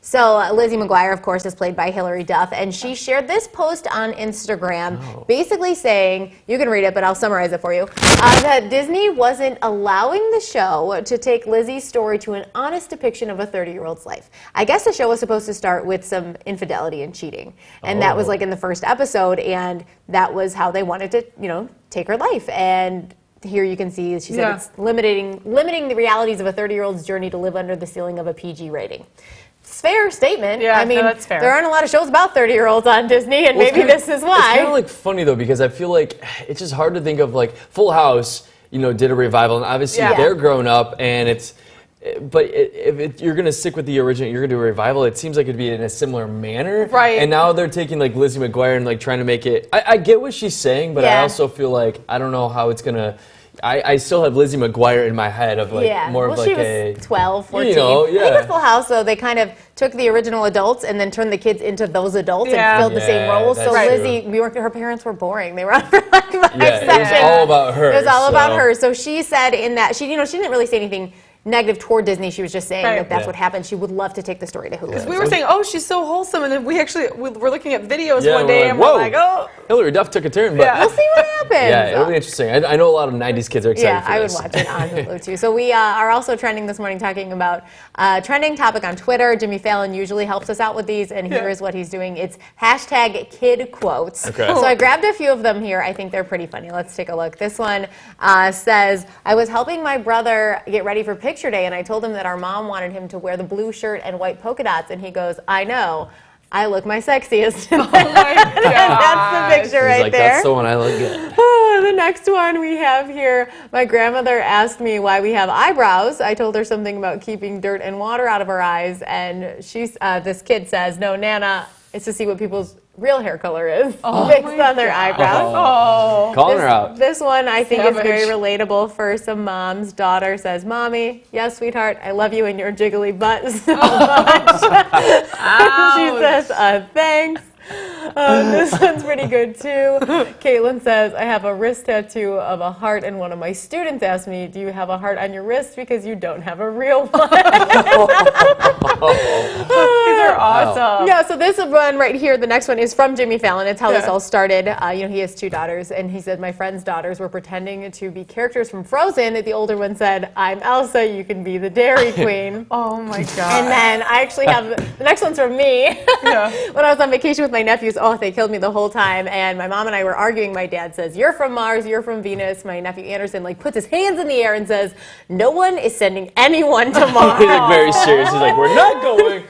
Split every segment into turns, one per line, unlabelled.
So Lizzie McGuire, of course, is played by Hilary Duff, and she shared this post on Instagram, basically saying, you can read it, but I'll summarize it for you, that Disney wasn't allowing the show to take Lizzie's story to an honest depiction of a 30-year-old's life. I guess the show was supposed to start with some infidelity and cheating, and that was like in the first episode, and that was how they wanted to, you know, take her life. And here you can see, she said it's limiting the realities of a 30-year-old's journey to live under the ceiling of a PG rating. It's a fair statement.
Yeah,
I mean,
no, that's fair.
There aren't a lot of shows about 30-year-olds on Disney, and maybe this is why.
It's kind of like funny though, because I feel like it's just hard to think of, like, Full House, you know, did a revival, and obviously they're grown up, and it's. But if you're gonna stick with the original, you're gonna do a revival. It seems like it'd be in a similar manner,
right?
And now they're taking like Lizzie McGuire and like trying to make it. I get what she's saying, but I also feel like I don't know how it's gonna. I still have Lizzie McGuire in my head of like more of like
she was 12, 14.
You know,
I think with Full House, though, they kind of took the original adults and then turned the kids into those adults and filled the same roles. So Lizzie, her parents were boring. They were on for like 5 seconds.
It was all about her.
It was all about her. So she said in that she didn't really say anything negative toward Disney. She was just saying that that's what happened. She would love to take the story to Hulu.
Because we were saying, oh, she's so wholesome, and then we were looking at videos one day, and we're like, oh.
Hilary Duff took a turn, but
we'll see what happens.
Yeah, it'll be interesting. I know a lot of 90s kids are excited for this.
I would watch it on Hulu too. So we are also trending this morning talking about trending topic on Twitter. Jimmy Fallon usually helps us out with these, and here is what he's doing. It's hashtag kid quotes.
Okay.
So I grabbed a few of them here. I think they're pretty funny. Let's take a look. This one says, I was helping my brother get ready for picture day, and I told him that our mom wanted him to wear the blue shirt and white polka dots, and he goes, I know. I look my sexiest. Oh my God. That's the picture right there.
That's the one I look good.
The next one we have here, my grandmother asked me why we have eyebrows. I told her something about keeping dirt and water out of our eyes, and this kid says, no, Nana, it's to see what people's real hair color is based on their eyebrows.
Calling her out.
This one I think is very relatable for some moms. Daughter says, Mommy, yes, sweetheart, I love you and your jiggly butt so much. She says, thanks. This one's pretty good too. Caitlin says, I have a wrist tattoo of a heart, and one of my students asked me, do you have a heart on your wrist because you don't have a real one? These are awesome. Yeah, so this one right here, the next one is from Jimmy Fallon. It's how this all started. You know, he has 2 daughters, and he said, my friend's daughters were pretending to be characters from Frozen. The older one said, I'm Elsa, you can be the Dairy Queen.
Oh my God.
And then I actually have, the next one's from me. When I was on vacation with my nephews, they killed me the whole time, and my mom and I were arguing. My dad says, you're from Mars, you're from Venus. My nephew Anderson puts his hands in the air and says, no one is sending anyone to Mars.
He's like very serious. He's like, we're not going.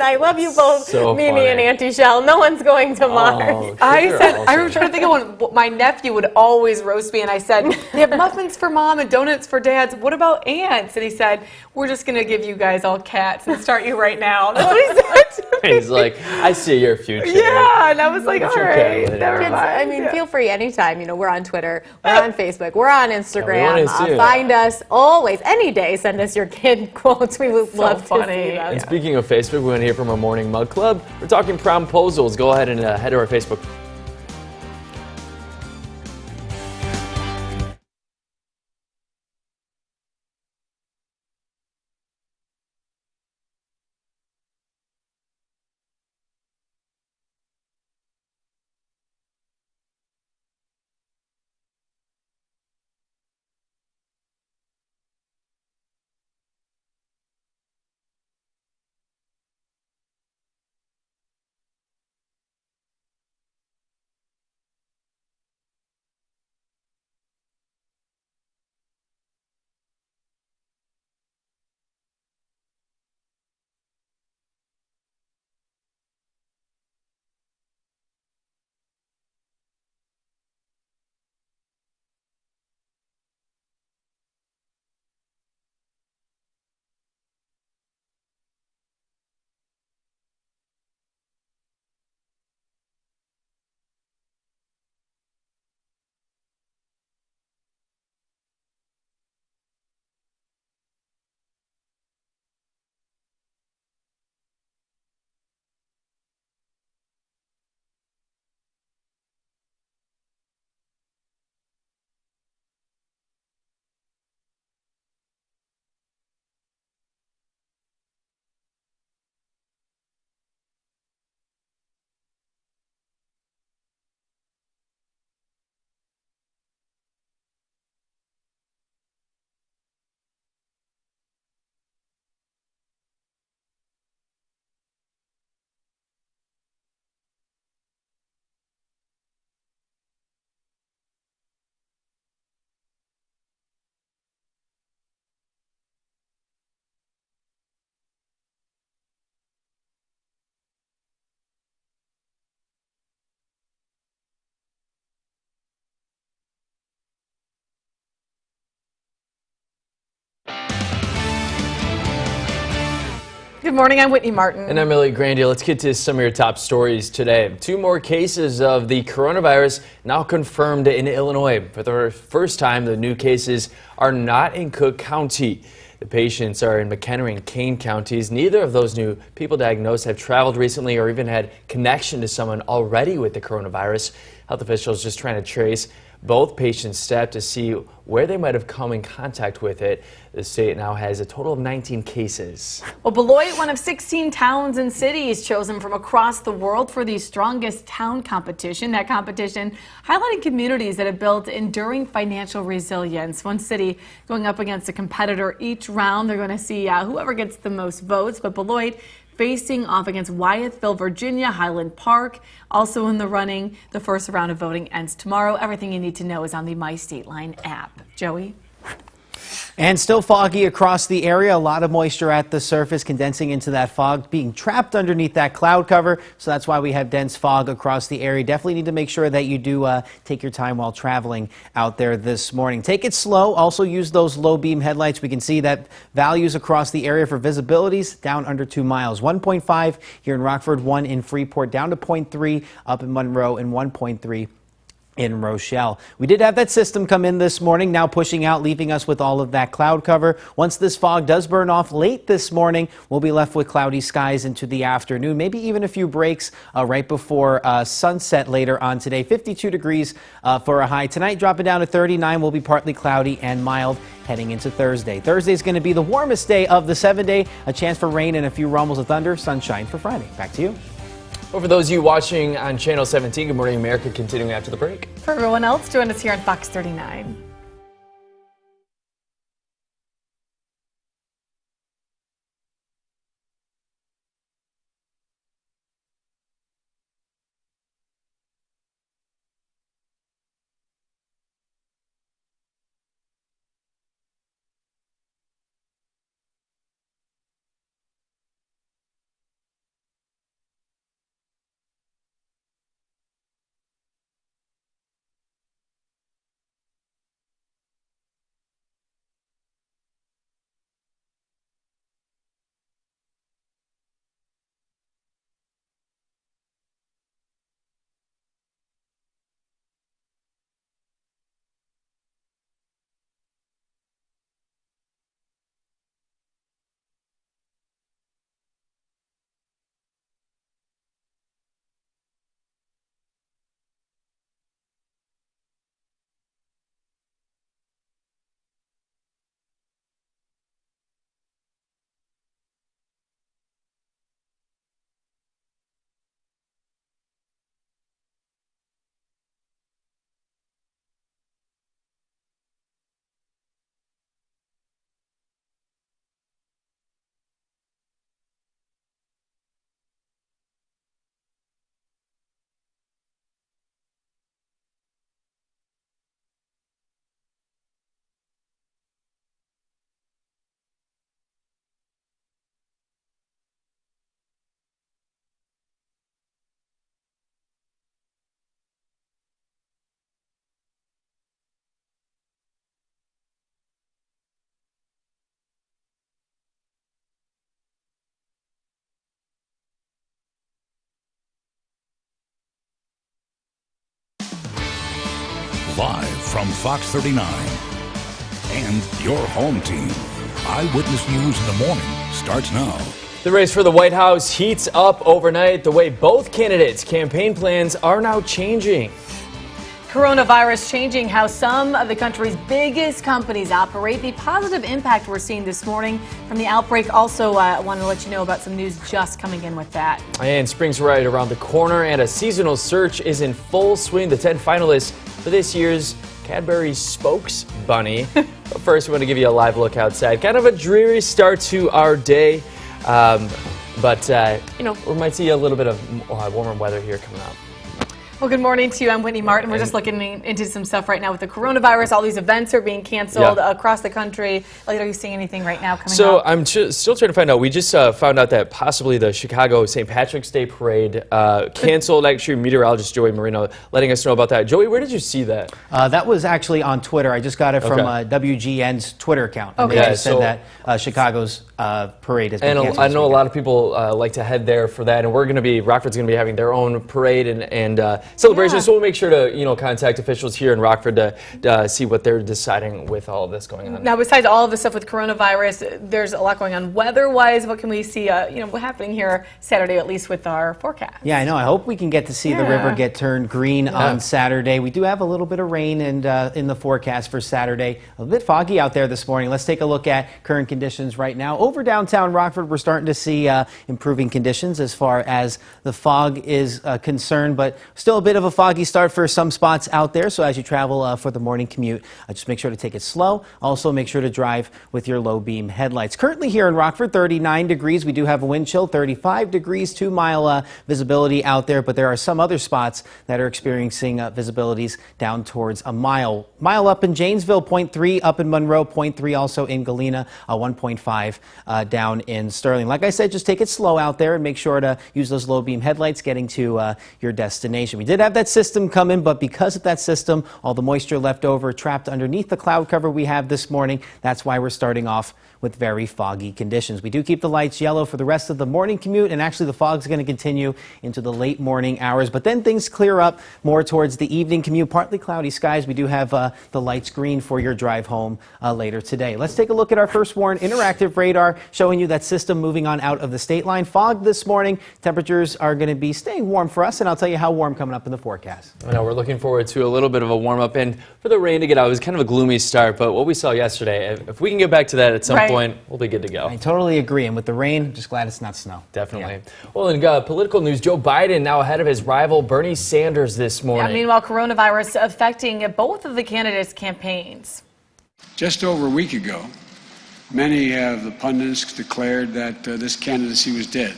I love you both,
so
Mimi and Auntie Shell. No one's going to Mars.
I remember trying to think of one. My nephew would always roast me, and I said, they have muffins for mom and donuts for dads. What about ants? And he said, we're just going to give you guys all cats and start you right now. That's what he said to me.
He's like, I see your future.
Yeah, and I was like, all right, never mind.
I mean, feel free anytime. You know, we're on Twitter, we're on Facebook, we're on Instagram. Find us always, any day. Send us your kid quotes. We would love to see them.
And speaking of Facebook, we want to hear from our Morning Mug Club. We're talking promposals. Go ahead and head to our Facebook
Good morning, I'm Whitney Martin.
And I'm Ellie Grandy. Let's get to some of your top stories today. 2 more cases of the coronavirus now confirmed in Illinois. For the first time, the new cases are not in Cook County. The patients are in McHenry and Kane counties. Neither of those new people diagnosed have traveled recently or even had connection to someone already with the coronavirus. Health officials just trying to trace both patients' steps to see where they might have come in contact with it. The state now has a total of 19 cases.
Well, Beloit, one of 16 towns and cities chosen from across the world for the Strongest Town competition. That competition highlighting communities that have built enduring financial resilience. One city going up against a competitor each round. They're going to see whoever gets the most votes, but Beloit facing off against Wyethville, Virginia, Highland Park, also in the running. The first round of voting ends tomorrow. Everything you need to know is on the My State Line app. Joey?
And still foggy across the area. A lot of moisture at the surface condensing into that fog, being trapped underneath that cloud cover. So that's why we have dense fog across the area. Definitely need to make sure that you do take your time while traveling out there this morning. Take it slow. Also use those low beam headlights. We can see that values across the area for visibilities down under 2 miles. 1.5 here in Rockford, 1 in Freeport, down to 0.3 up in Monroe, and 1.3 in Rochelle. We did have that system come in this morning, now pushing out, leaving us with all of that cloud cover. Once this fog does burn off late this morning, we'll be left with cloudy skies into the afternoon, maybe even a few breaks right before sunset later on today. 52 degrees for a high tonight, dropping down to 39. Will be partly cloudy and mild heading into Thursday. Thursday is going to be the warmest day of the 7-day. A chance for rain and a few rumbles of thunder. Sunshine for Friday. Back to you.
Well, for those of you watching on Channel 17, Good Morning America continuing after the break.
For everyone else, join us here on Fox 39.
Live from Fox 39 and your home team. Eyewitness News in the morning starts now.
The race for the White House heats up overnight. The way both candidates' campaign plans are now changing.
Coronavirus changing how some of the country's biggest companies operate. The positive impact we're seeing this morning from the outbreak. Also, I wanted to let you know about some news just coming in with that.
And spring's right around the corner, and a seasonal search is in full swing. The 10 finalists for this year's Cadbury Spokes Bunny. But first, we want to give you a live look outside. Kind of a dreary start to our day, but you know, we might see a little bit of warmer weather here coming up.
Well, good morning to you. I'm Whitney Martin. We're just looking into some stuff right now with the coronavirus. All these events are being canceled across the country. Elliot, are you seeing anything right now coming up?
So I'm still trying to find out. We just found out that possibly the Chicago St. Patrick's Day Parade canceled. Actually, meteorologist Joey Marino letting us know about that. Joey, where did you see that?
That was actually on Twitter. I just got it from WGN's Twitter account. And they just said that Chicago's parade has been
And
canceled.
I know a lot of people like to head there for that, and Rockford's going to be having their own parade and celebration. So we'll make sure to contact officials here in Rockford to see what they're deciding with all of this going on.
Now, besides all of the stuff with coronavirus, there's a lot going on weather-wise. What can we see? What's happening here Saturday, at least with our forecast?
Yeah, I know. I hope we can get to see the river get turned green on Saturday. We do have a little bit of rain and in the forecast for Saturday. A bit foggy out there this morning. Let's take a look at current conditions right now. Over downtown Rockford, we're starting to see improving conditions as far as the fog is concerned, but still a bit of a foggy start for some spots out there. So as you travel for the morning commute, just make sure to take it slow. Also, make sure to drive with your low beam headlights. Currently here in Rockford, 39 degrees. We do have a wind chill, 35 degrees, 2-mile visibility out there, but there are some other spots that are experiencing visibilities down towards a mile. Mile up in Janesville, 0.3, up in Monroe, 0.3, also in Galena, 1.5. Down in Sterling. Like I said, just take it slow out there and make sure to use those low beam headlights getting to your destination. We did have that system come in, but because of that system, all the moisture left over trapped underneath the cloud cover we have this morning. That's why we're starting off with very foggy conditions. We do keep the lights yellow for the rest of the morning commute, and actually the fog's going to continue into the late morning hours, but then things clear up more towards the evening commute. Partly cloudy skies. We do have the lights green for your drive home later today. Let's take a look at our First Warn interactive radar, showing you that system moving on out of the state line. Fog this morning. Temperatures are going to be staying warm for us, and I'll tell you how warm coming up in the forecast.
I know we're looking forward to a little bit of a warm up, and for the rain to get out, it was kind of a gloomy start, but what we saw yesterday, if we can get back to that at some point, we'll be good to go.
I totally agree, and with the rain, I'm just glad it's not snow.
Definitely.
Yeah.
Well, in political news, Joe Biden now ahead of his rival Bernie Sanders this morning.
Yeah, meanwhile, coronavirus affecting both of the candidates' campaigns.
Just over a week ago, many of the pundits declared that this candidacy was dead.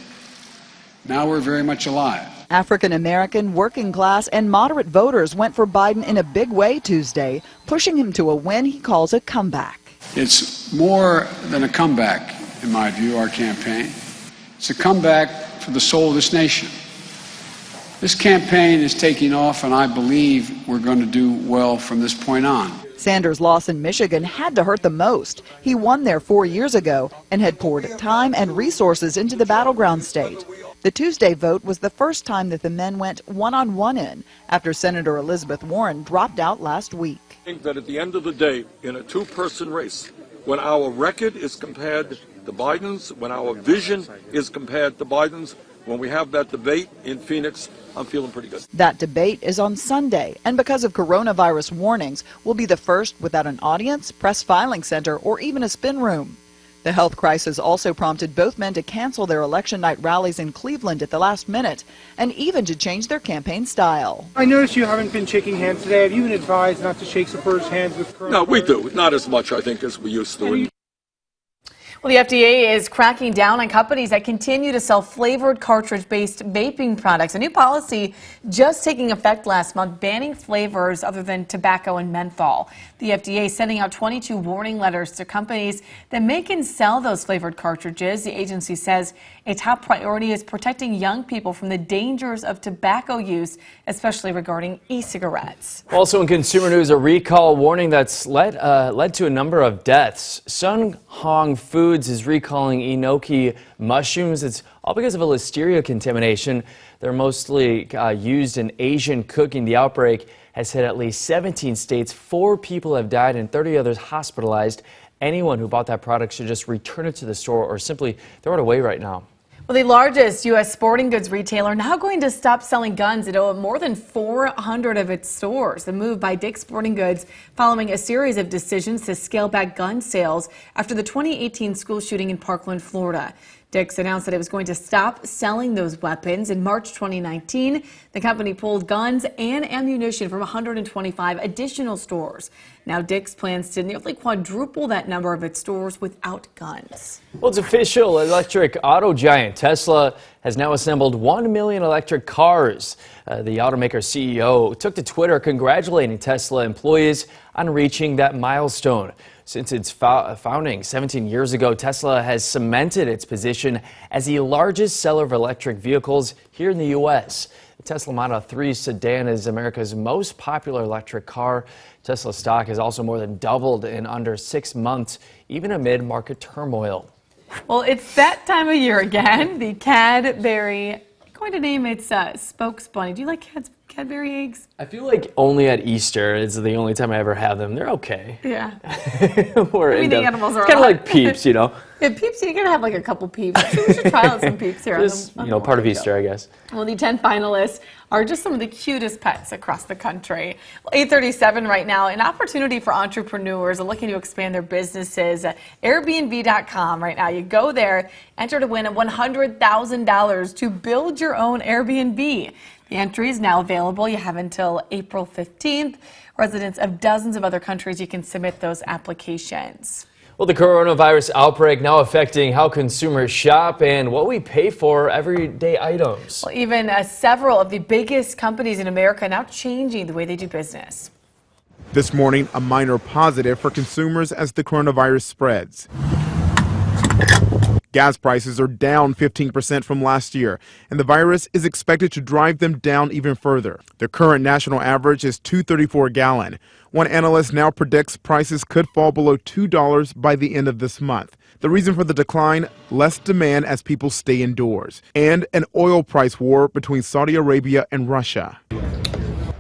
Now we're very much alive.
African American, working class, and moderate voters went for Biden in a big way Tuesday, pushing him to a win he calls a comeback.
It's more than a comeback, in my view, our campaign. It's a comeback for the soul of this nation. This campaign is taking off, and I believe we're going to do well from this point on.
Sanders' loss in Michigan had to hurt the most. He won there 4 years ago and had poured time and resources into the battleground state. The Tuesday vote was the first time that the men went one-on-one in after Senator Elizabeth Warren dropped out last week.
I think that at the end of the day, in a two-person race, when our record is compared to Biden's, when our vision is compared to Biden's, when we have that debate in Phoenix, I'm feeling pretty good.
That debate is on Sunday, and because of coronavirus warnings, will be the first without an audience, press filing center, or even a spin room. The health crisis also prompted both men to cancel their election night rallies in Cleveland at the last minute, and even to change their campaign style.
I noticed you haven't been shaking hands today. Have you been advised not to shake supporters' hands with coronavirus?
No, we do. Not as much, I think, as we used to.
Well, the FDA is cracking down on companies that continue to sell flavored cartridge-based vaping products. A new policy just taking effect last month, banning flavors other than tobacco and menthol. The FDA is sending out 22 warning letters to companies that make and sell those flavored cartridges. The agency says a top priority is protecting young people from the dangers of tobacco use, especially regarding e-cigarettes.
Also in consumer news, a recall warning that's led to a number of deaths. Sun Hong Foods is recalling enoki mushrooms. It's all because of a listeria contamination. They're mostly used in Asian cooking. The outbreak has hit at least 17 states. 4 people have died and 30 others hospitalized. Anyone who bought that product should just return it to the store or simply throw it away right now.
Well, the largest U.S. sporting goods retailer now going to stop selling guns at more than 400 of its stores. The move by Dick's Sporting Goods following a series of decisions to scale back gun sales after the 2018 school shooting in Parkland, Florida. Dick's announced that it was going to stop selling those weapons. In March 2019, the company pulled guns and ammunition from 125 additional stores. Now Dick's plans to nearly quadruple that number of its stores without guns.
Well, it's official. Electric auto giant Tesla has now assembled 1 million electric cars. The automaker CEO took to Twitter congratulating Tesla employees on reaching that milestone. Since its founding 17 years ago, Tesla has cemented its position as the largest seller of electric vehicles here in the U.S. The Tesla Model 3 sedan is America's most popular electric car. Tesla stock has also more than doubled in under 6 months, even amid market turmoil.
Well, it's that time of year again. The Cadbury, I'm going to name its spokes bunny. Do you like Cadbury eggs?
I feel like only at Easter is the only time I ever have them. They're okay.
Yeah.
The
animals are
kind of like Peeps, you know.
Yeah, Peeps, you gotta have like a couple Peeps. We should try out some Peeps here.
Just, part of Easter, I guess.
Well, the 10 finalists are just some of the cutest pets across the country. Well, 8:37 right now, an opportunity for entrepreneurs looking to expand their businesses. Airbnb.com right now. You go there, enter to win $100,000 to build your own Airbnb. The entry is now available. You have until April 15th. Residents of dozens of other countries, you can submit those applications.
Well, the coronavirus outbreak now affecting how consumers shop and what we pay for everyday items.
Well, even several of the biggest companies in America now changing the way they do business.
This morning, a minor positive for consumers as the coronavirus spreads. Gas prices are down 15% from last year, and the virus is expected to drive them down even further. The current national average is $2.34 a gallon. One analyst now predicts prices could fall below $2 by the end of this month. The reason for the decline? Less demand as people stay indoors, and an oil price war between Saudi Arabia and Russia.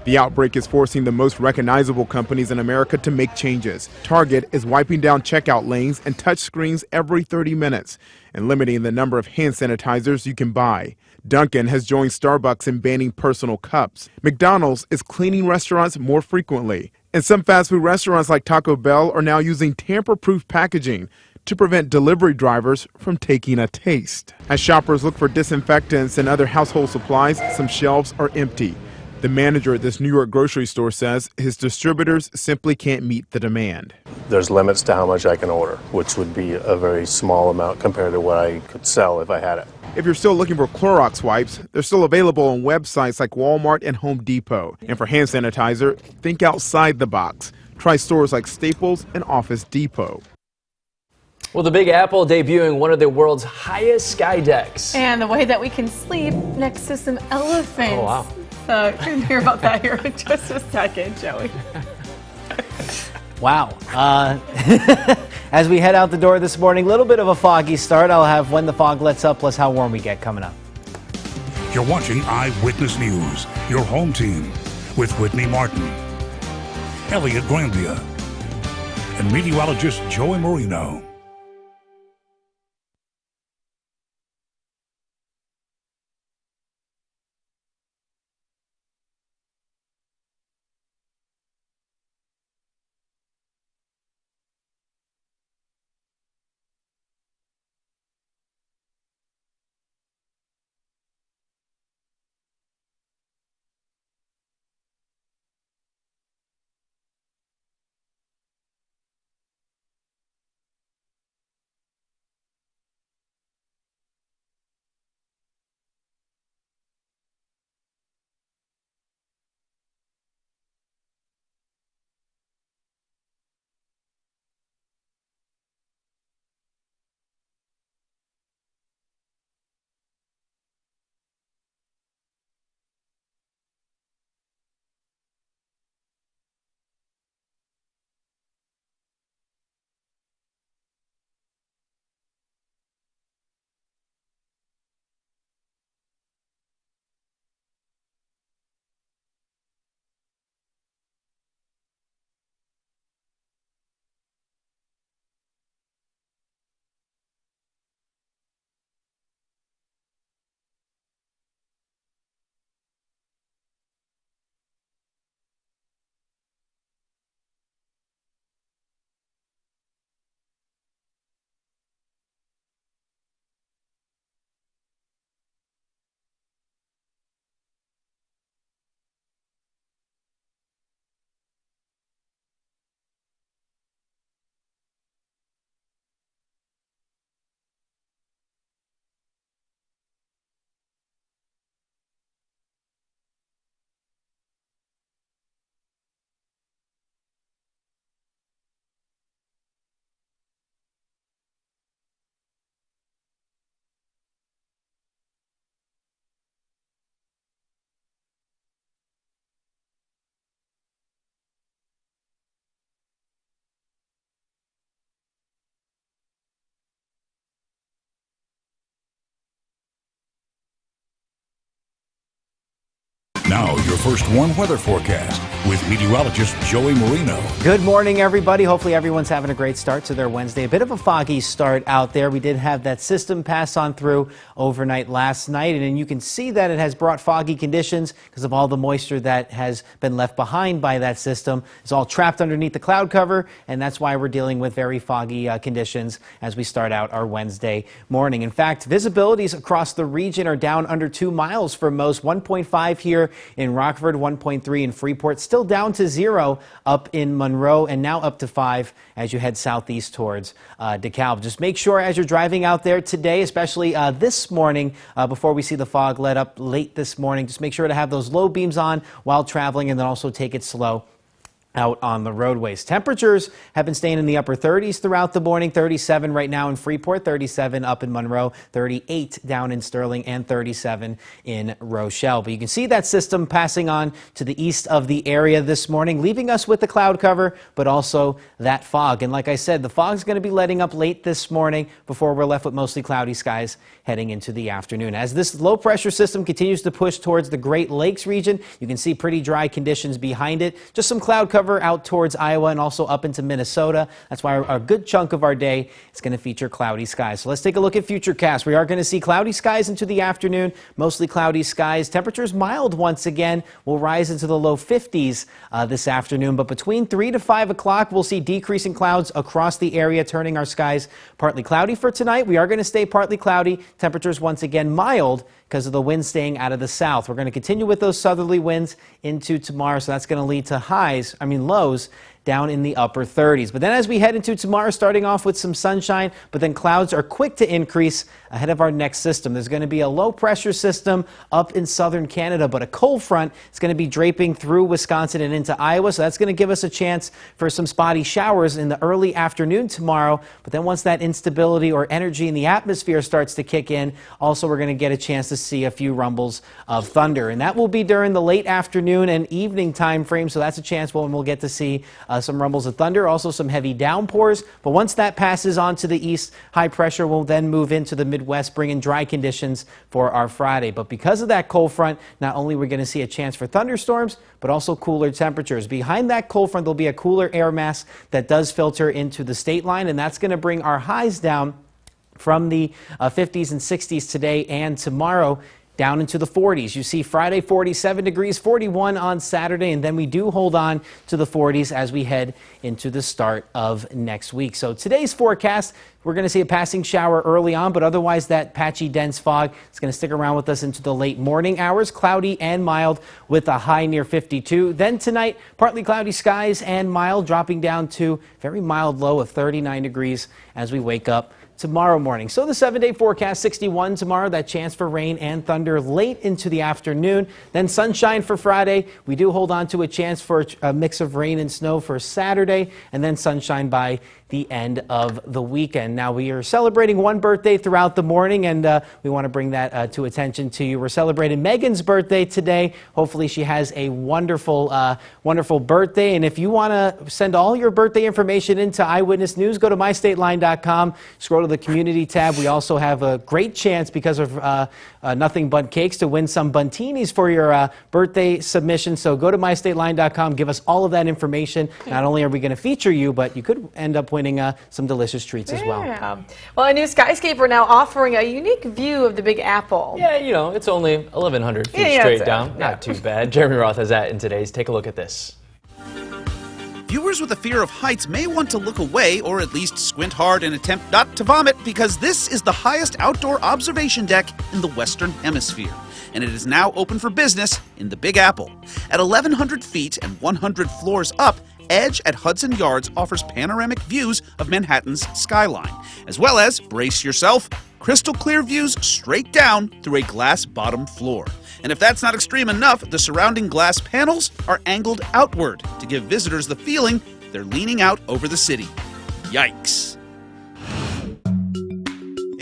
The outbreak is forcing the most recognizable companies in America to make changes. Target is wiping down checkout lanes and touch screens every 30 minutes and limiting the number of hand sanitizers you can buy. Dunkin' has joined Starbucks in banning personal cups. McDonald's is cleaning restaurants more frequently. And some fast food restaurants like Taco Bell are now using tamper-proof packaging to prevent delivery drivers from taking a taste. As shoppers look for disinfectants and other household supplies, some shelves are empty. The manager at this New York grocery store says his distributors simply can't meet the demand.
There's limits to how much I can order, which would be a very small amount compared to what I could sell if I had it.
If you're still looking for Clorox wipes, they're still available on websites like Walmart and Home Depot. And for hand sanitizer, think outside the box. Try stores like Staples and Office Depot.
Well, the Big Apple debuting one of the world's highest sky decks.
And the way that we can sleep next to some elephants.
Oh, wow.
You're going to hear about that here in just a second, Joey.
Wow. As we head out the door this morning, a little bit of a foggy start. I'll have when the fog lets up, plus how warm we get coming up.
You're watching Eyewitness News, your home team, with Whitney Martin, Elliot Grandia, and meteorologist Joey Marino. Now, your first warm weather forecast with meteorologist Joey Marino.
Good morning, everybody. Hopefully everyone's having a great start to their Wednesday. A bit of a foggy start out there. We did have that system pass on through overnight last night, and you can see that it has brought foggy conditions because of all the moisture that has been left behind by that system. It's all trapped underneath the cloud cover, and that's why we're dealing with very foggy conditions as we start out our Wednesday morning. In fact, visibilities across the region are down under 2 miles for most. 1.5 here in Rockford, 1.3 in Freeport, still down to 0 up in Monroe, and now up to 5 as you head southeast towards DeKalb. Just make sure as you're driving out there today, especially this morning, before we see the fog let up late this morning, just make sure to have those low beams on while traveling, and then also take it slow out on the roadways. Temperatures have been staying in the upper 30s throughout the morning. 37 right now in Freeport, 37 up in Monroe, 38 down in Sterling, and 37 in Rochelle. But you can see that system passing on to the east of the area this morning, leaving us with the cloud cover, but also that fog. And like I said, the fog is going to be letting up late this morning before we're left with mostly cloudy skies heading into the afternoon. As this low pressure system continues to push towards the Great Lakes region, you can see pretty dry conditions behind it. Just some cloud cover out towards Iowa and also up into Minnesota. That's why a good chunk of our day is going to feature cloudy skies. So let's take a look at FutureCast. We are going to see cloudy skies into the afternoon, mostly cloudy skies. Temperatures mild once again. Will rise into the low 50s this afternoon, but between 3 to 5 o'clock, we'll see decreasing clouds across the area, turning our skies partly cloudy for tonight. We are going to stay partly cloudy. Temperatures once again mild because of the wind staying out of the south. We're going to continue with those southerly winds into tomorrow, so that's going to lead to lows down in the upper 30s. But then as we head into tomorrow, starting off with some sunshine, but then clouds are quick to increase ahead of our next system. There's going to be a low pressure system up in southern Canada, but a cold front is going to be draping through Wisconsin and into Iowa, so that's going to give us a chance for some spotty showers in the early afternoon tomorrow. But then once that instability or energy in the atmosphere starts to kick in, also we're going to get a chance to see a few rumbles of thunder, and that will be during the late afternoon and evening time frame, so that's a chance when we'll get to see some rumbles of thunder, also some heavy downpours. But once that passes on to the east, high pressure will then move into the Midwest, bringing dry conditions for our Friday. But because of that cold front, not only are we going to see a chance for thunderstorms, but also cooler temperatures. Behind that cold front, there'll be a cooler air mass that does filter into the state line, and that's going to bring our highs down from the 50s and 60s today and tomorrow down into the 40s. You see Friday 47 degrees, 41 on Saturday, and then we do hold on to the 40s as we head into the start of next week. So today's forecast, we're going to see a passing shower early on, but otherwise that patchy dense fog is going to stick around with us into the late morning hours, cloudy and mild with a high near 52. Then tonight, partly cloudy skies and mild, dropping down to very mild low of 39 degrees as we wake up tomorrow morning. So the 7-day forecast, 61 tomorrow, that chance for rain and thunder late into the afternoon. Then sunshine for Friday. We do hold on to a chance for a mix of rain and snow for Saturday, and then sunshine by the end of the weekend. Now, we are celebrating one birthday throughout the morning, and we want to bring that to attention to you. We're celebrating Megan's birthday today. Hopefully she has a wonderful, wonderful birthday. And if you want to send all your birthday information into Eyewitness News, go to mystateline.com, scroll to the community tab. We also have a great chance because of Nothing But Cakes to win some buntinis for your birthday submission. So go to mystateline.com, give us all of that information. Not only are we going to feature you, but you could end up winning some delicious treats as well.
Well, a new skyscraper now offering a unique view of the Big Apple.
Yeah, you know, it's only 1,100 feet straight down. Not too bad. Jeremy Roth has that in today's. Take a look at this.
Viewers with a fear of heights may want to look away or at least squint hard and attempt not to vomit, because this is the highest outdoor observation deck in the Western Hemisphere, and it is now open for business in the Big Apple. At 1,100 feet and 100 floors up, Edge at Hudson Yards offers panoramic views of Manhattan's skyline, as well as, brace yourself, crystal clear views straight down through a glass bottom floor. And if that's not extreme enough, the surrounding glass panels are angled outward to give visitors the feeling they're leaning out over the city. Yikes.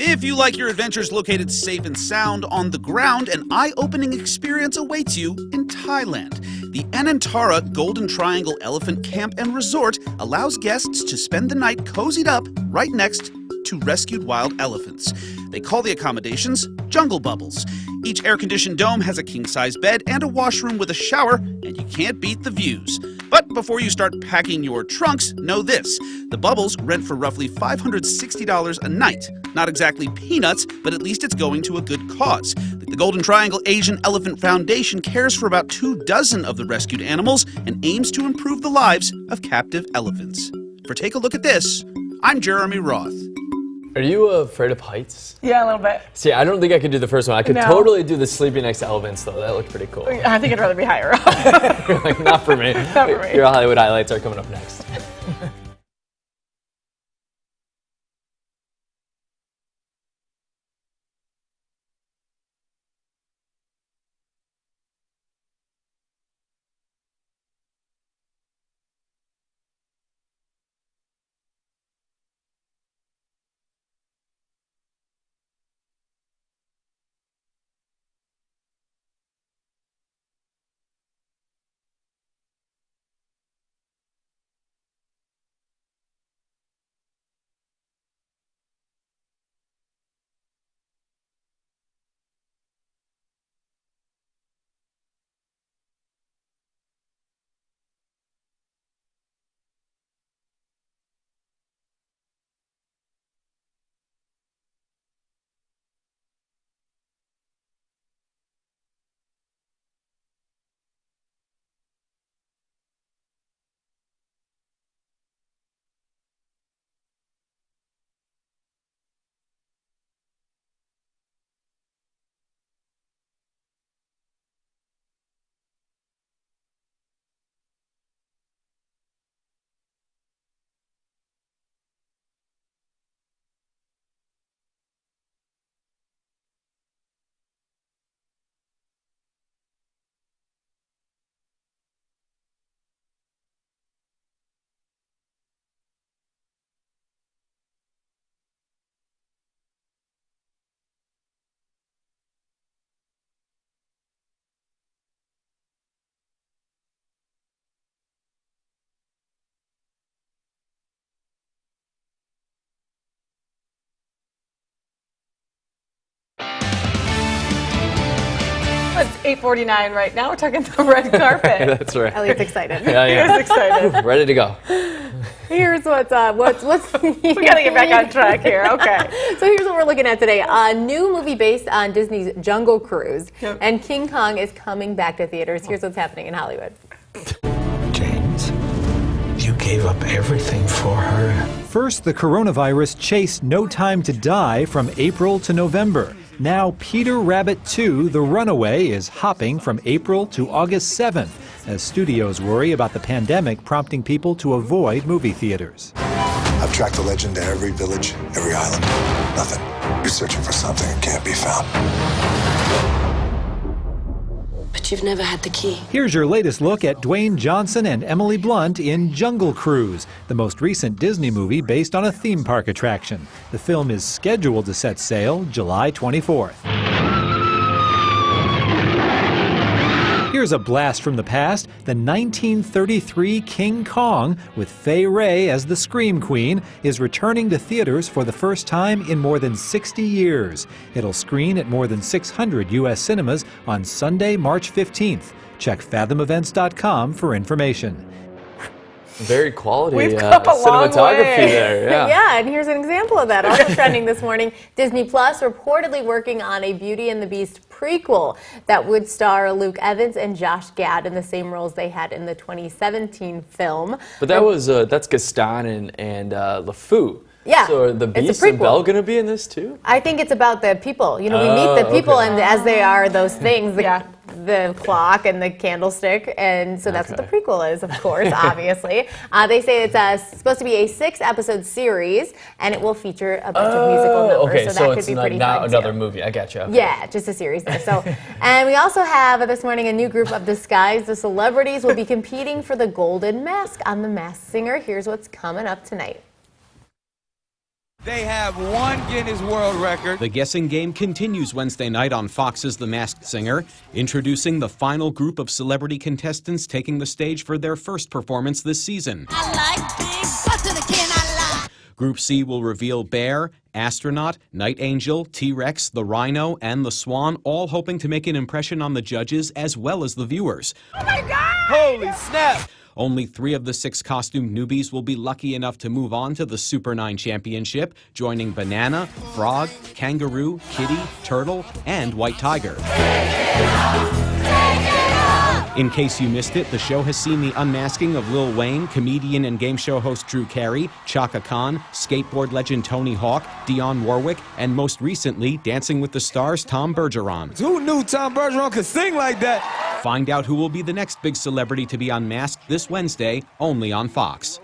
If you like your adventures located safe and sound on the ground, an eye-opening experience awaits you in Thailand. The Anantara Golden Triangle Elephant Camp and Resort allows guests to spend the night cozied up right next to rescued wild elephants. They call the accommodations Jungle Bubbles. Each air-conditioned dome has a king-size bed and a washroom with a shower, and you can't beat the views. But before you start packing your trunks, know this. The Bubbles rent for roughly $560 a night. Not exactly peanuts, but at least it's going to a good cause. The Golden Triangle Asian Elephant Foundation cares for about 24 of the rescued animals and aims to improve the lives of captive elephants. For Take a Look at This, I'm Jeremy Roth.
Are you afraid of heights?
Yeah, a little bit.
See, I don't think I could do the first one. I could totally do the sleeping next to elephants, though. That looked pretty cool.
I think I'd rather be higher up.
You're like, not for me.
Not for me.
Your Hollywood highlights are coming up next.
It's 8:49 right now. We're talking the red carpet.
That's right.
Elliot's excited.
Yeah.
He's excited.
Ready to go.
Here's what's
We gotta get back on track here. Okay.
So here's what we're looking at today. A new movie based on Disney's Jungle Cruise.
Yep.
And King Kong is coming back to theaters. Here's what's happening in Hollywood.
James, you gave up everything for her.
First, the coronavirus chased No Time to Die from April to November. Now, Peter Rabbit 2, The Runaway, is hopping from April to August 7th, as studios worry about the pandemic prompting people to avoid movie theaters.
I've tracked the legend to every village, every island. Nothing. You're searching for something that can't be found.
But you've never had the key.
Here's your latest look at Dwayne Johnson and Emily Blunt in Jungle Cruise, the most recent Disney movie based on a theme park attraction. The film is scheduled to set sail July 24th. Here's a blast from the past. The 1933 King Kong, with Fay Wray as the Scream Queen, is returning to theaters for the first time in more than 60 years. It'll screen at more than 600 U.S. cinemas on Sunday, March 15th. Check fathomevents.com for information.
Very quality
We've come a long
cinematography
way.
there. Yeah.
Yeah, and here's an example of that. Also trending this morning, Disney Plus reportedly working on a Beauty and the Beast prequel that would star Luke Evans and Josh Gad in the same roles they had in the 2017 film.
But that was that's Gaston and LeFou.
Yeah,
So are the
it's a
Beast and
prequel.
Belle going to be in this too?
I think it's about the people. You know, we meet the people,
okay.
and as they are those things,
Yeah.
the clock and the candlestick, and so that's what the prequel is, of course, obviously. They say it's supposed to be a 6-episode series, and it will feature a bunch of musical numbers,
Okay,
so
so
that could
it's
be
not,
pretty
not
fun,
another
too.
movie. I gotcha. Okay.
Yeah, just a series there. So, and we also have this morning a new group of Disguise. The celebrities will be competing for the Golden Mask on The Masked Singer. Here's what's coming up tonight.
They have one Guinness World Record. The guessing game continues Wednesday night on Fox's The Masked Singer, introducing the final group of celebrity contestants taking the stage for their first performance this season. Group C will reveal Bear, Astronaut, Night Angel, T-Rex, the Rhino, and the Swan, all hoping to make an impression on the judges as well as the viewers.
Oh my God! Holy snap!
Only 3 of the 6 costume newbies will be lucky enough to move on to the Super 9 Championship, joining Banana, Frog, Kangaroo, Kitty, Turtle, and White Tiger. In case you missed it, the show has seen the unmasking of Lil Wayne, comedian and game show host Drew Carey, Chaka Khan, skateboard legend Tony Hawk, Dionne Warwick, and most recently, Dancing with the Stars' Tom Bergeron.
Who knew Tom Bergeron could sing like that?
Find out who will be the next big celebrity to be unmasked this Wednesday, only on Fox.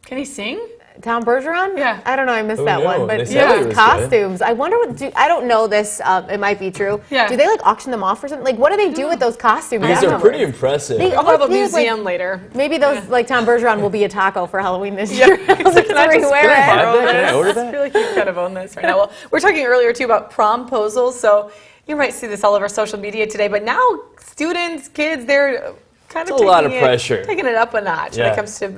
Can he sing?
Tom Bergeron?
Yeah.
I don't know, I missed that one. But
yeah,
costumes. I wonder what, I don't know this, it might be true.
Yeah.
Do they like auction them off or something? Like what do they do with those costumes?
Because they're pretty impressive.
They
We'll have a museum later.
Maybe those, like Tom Bergeron will be a taco for Halloween this year.
Can
I order that?
I feel like you kind of own this right now. Well, we're talking earlier too about promposals, so you might see this all over social media today, but now students, kids, they're kind of
a lot of pressure.
Taking it up a notch when it comes to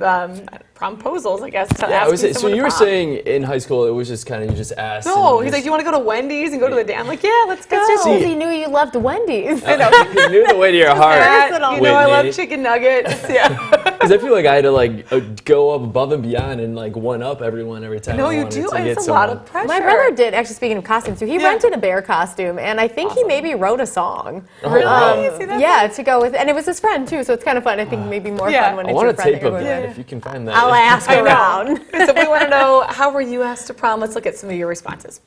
promposals, I guess.
So you were saying in high school it was just kind of you just asked.
No, he's like, do you want to go to Wendy's and go to the dance? I'm like, yeah, let's go.
It's just because he knew you loved Wendy's.
I know. You knew the way to your heart.
You know I love chicken nuggets. Yeah.
Because I feel like I had to like go up above and beyond and like one up everyone every time.
No, you do. It's a lot of pressure.
My brother did, actually speaking of costumes too, he rented a bear costume and I think he maybe wrote a song.
Really? See that?
Yeah, to go with, and it was his friend too, so it's kind of fun. I think maybe more fun when it's your friend.
I want a tape of that if you can find that.
I'll ask around.
So we want to know, how were you asked to prom? Let's look at some of your responses.